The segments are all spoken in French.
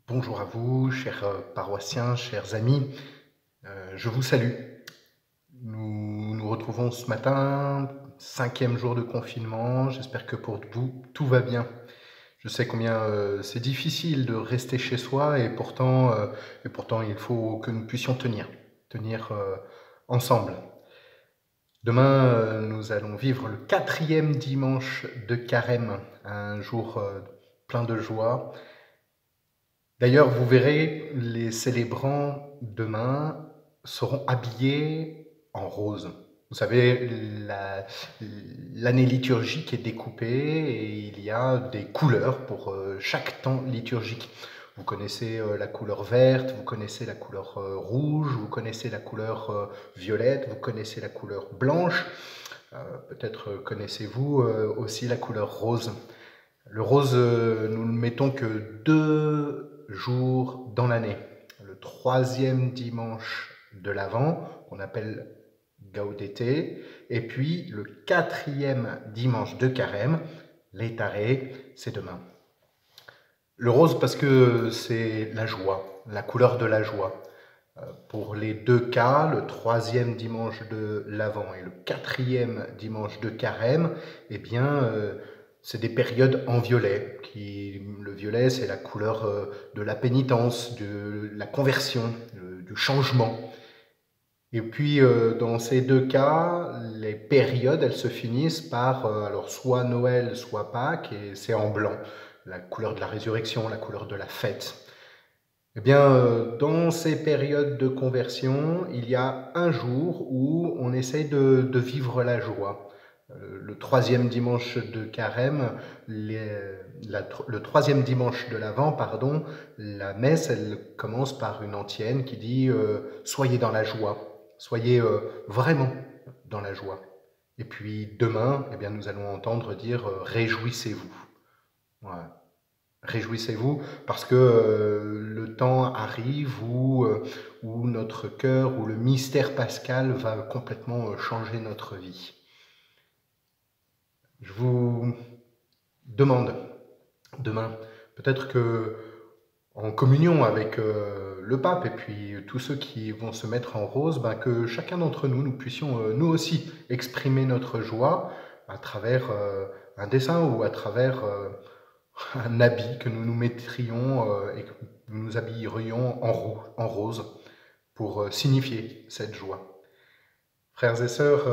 Bonjour à vous, chers paroissiens, chers amis, je vous salue. Nous nous retrouvons ce matin, 5e jour de confinement, j'espère que pour vous, tout va bien. Je sais combien c'est difficile de rester chez soi et pourtant il faut que nous puissions tenir ensemble. Demain, nous allons vivre le 4e dimanche de Carême, un jour plein de joie. D'ailleurs, vous verrez, les célébrants demain seront habillés en rose. Vous savez, l'année liturgique est découpée et il y a des couleurs pour chaque temps liturgique. Vous connaissez la couleur verte, vous connaissez la couleur rouge, vous connaissez la couleur violette, vous connaissez la couleur blanche. Peut-être connaissez-vous aussi la couleur rose. Le rose, nous le mettons que 2 jours dans l'année. Le 3e dimanche de l'Avent, qu'on appelle Gaudete, et puis le 4e dimanche de Carême, l'Étaré, c'est demain. Le rose parce que c'est la joie, la couleur de la joie. Pour les 2 cas, le 3e dimanche de l'Avent et le 4e dimanche de Carême, eh bien, c'est des périodes en violet. Le violet, c'est la couleur de la pénitence, de la conversion, du changement. Et puis, dans ces 2 cas, les périodes, elles se finissent par alors soit Noël, soit Pâques, et c'est en blanc, la couleur de la résurrection, la couleur de la fête. Eh bien, dans ces périodes de conversion, il y a un jour où on essaye de vivre la joie. Le 3e dimanche de Carême, le 3e dimanche de l'Avent, pardon, la messe, elle commence par une antienne qui dit soyez dans la joie, soyez vraiment dans la joie. Et puis demain, eh bien, nous allons entendre dire réjouissez-vous. Voilà. Réjouissez-vous parce que le temps arrive où notre cœur, où le mystère pascal va complètement changer notre vie. Je vous demande demain, peut-être que en communion avec le pape et puis tous ceux qui vont se mettre en rose, que chacun d'entre nous, nous puissions nous aussi exprimer notre joie à travers un dessin ou à travers un habit que nous nous mettrions et que nous nous habillerions en rose pour signifier cette joie. Frères et sœurs,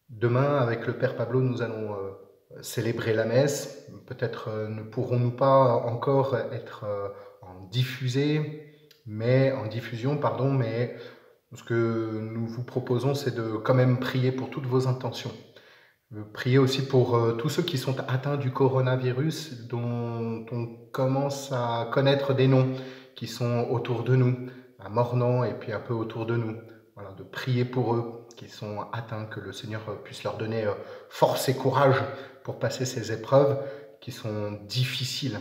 demain avec le Père Pablo, nous allons célébrer la messe. Peut-être ne pourrons-nous pas encore être en diffusion, mais ce que nous vous proposons, c'est de quand même prier pour toutes vos intentions. Prier aussi pour tous ceux qui sont atteints du coronavirus, dont on commence à connaître des noms qui sont autour de nous, à Mornan et puis un peu autour de nous. Voilà, de prier pour eux qui sont atteints, que le Seigneur puisse leur donner force et courage pour passer ces épreuves qui sont difficiles,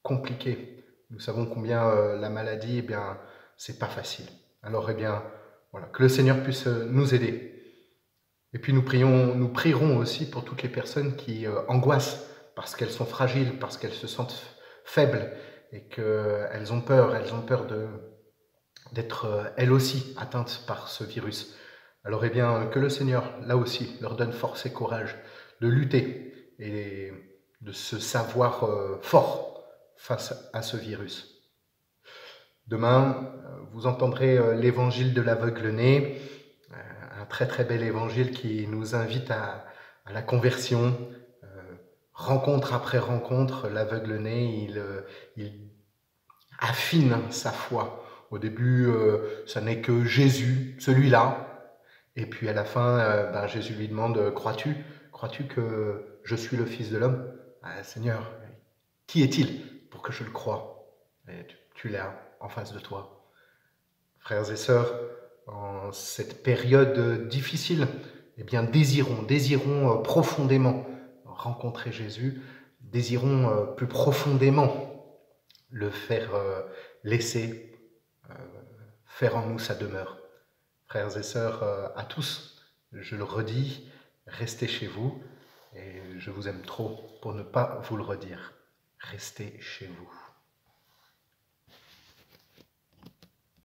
compliquées. Nous savons combien la maladie, eh bien, c'est pas facile. Alors, eh bien, voilà, que le Seigneur puisse nous aider. Et puis nous prierons aussi pour toutes les personnes qui angoissent parce qu'elles sont fragiles, parce qu'elles se sentent faibles et qu'elles ont peur d'être elles aussi atteintes par ce virus. Alors eh bien que le Seigneur, là aussi, leur donne force et courage de lutter et de se savoir fort face à ce virus. Demain, vous entendrez l'évangile de l'aveugle-né, un très très bel évangile qui nous invite à la conversion. Rencontre après rencontre, l'aveugle-né, il affine sa foi. Au début, ça n'est que Jésus, celui-là. Et puis à la fin, Jésus lui demande, crois-tu que je suis le Fils de l'homme? Seigneur, qui est-il pour que je le croie? Et tu l'as en face de toi. Frères et sœurs, en cette période difficile, eh bien désirons profondément rencontrer Jésus, désirons plus profondément le faire laisser faire en nous sa demeure. Frères et sœurs, à tous, je le redis, restez chez vous et je vous aime trop pour ne pas vous le redire. Restez chez vous.